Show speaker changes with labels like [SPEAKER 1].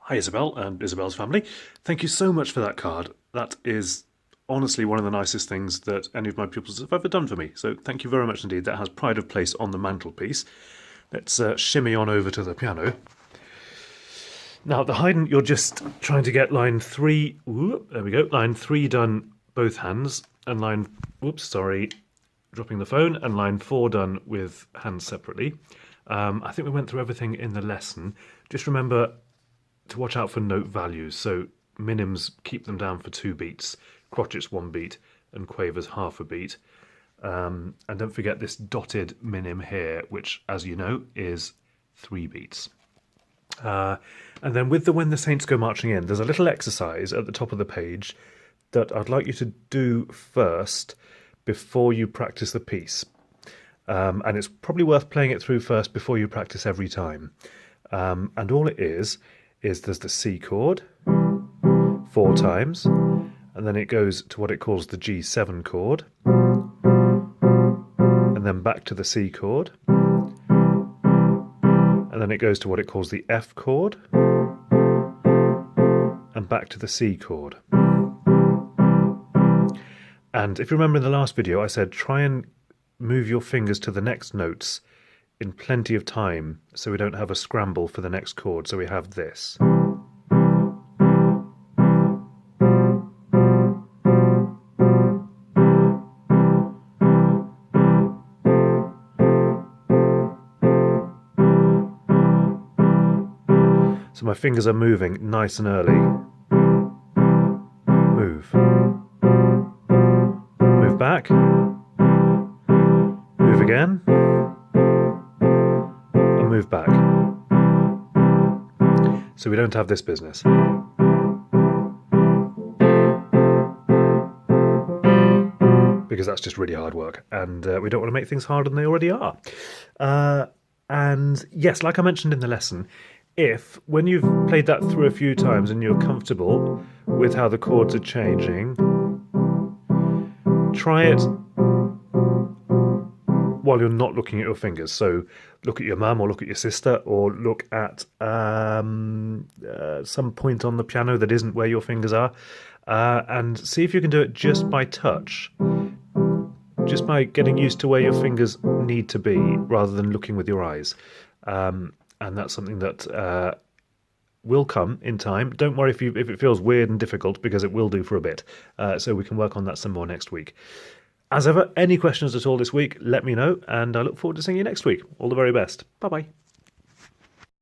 [SPEAKER 1] Hi Isabelle and Isabelle's family. Thank you so much for that card. That is honestly one of the nicest things that any of my pupils have ever done for me. So thank you very much indeed. That has pride of place on the mantelpiece. Let's shimmy on over to the piano. Now the Haydn, you're just trying to get line 3, there we go, line 3 done both hands, and line, dropping the phone, and line 4 done with hands separately. I think we went through everything in the lesson. Just remember to watch out for note values. So minims, keep them down for 2 beats, crotchets 1 beat, and quavers half a beat. And don't forget this dotted minim here, which, as you know, is 3 beats. And then with the When the Saints Go Marching In, there's a little exercise at the top of the page that I'd like you to do first before you practice the piece. And it's probably worth playing it through first before you practice every time. And all it is there's the C chord 4 times, and then it goes to what it calls the G7 chord, and then back to the C chord, and then it goes to what it calls the F chord, and back to the C chord. And if you remember in the last video, I said try and move your fingers to the next notes in plenty of time so we don't have a scramble for the next chord. So we have this. So my fingers are moving nice and early. Move. Move back. Move again. And move back. So we don't have this business. Because that's just really hard work, and we don't want to make things harder than they already are. And yes, like I mentioned in the lesson, if, when you've played that through a few times and you're comfortable with how the chords are changing, try it while you're not looking at your fingers. So look at your mum or look at your sister, or look at some point on the piano that isn't where your fingers are, and see if you can do it just by touch, just by getting used to where your fingers need to be rather than looking with your eyes. And that's something that will come in time. Don't worry if it feels weird and difficult, because it will do for a bit. So we can work on that some more next week. As ever, any questions at all this week, let me know, and I look forward to seeing you next week. All the very best. Bye-bye.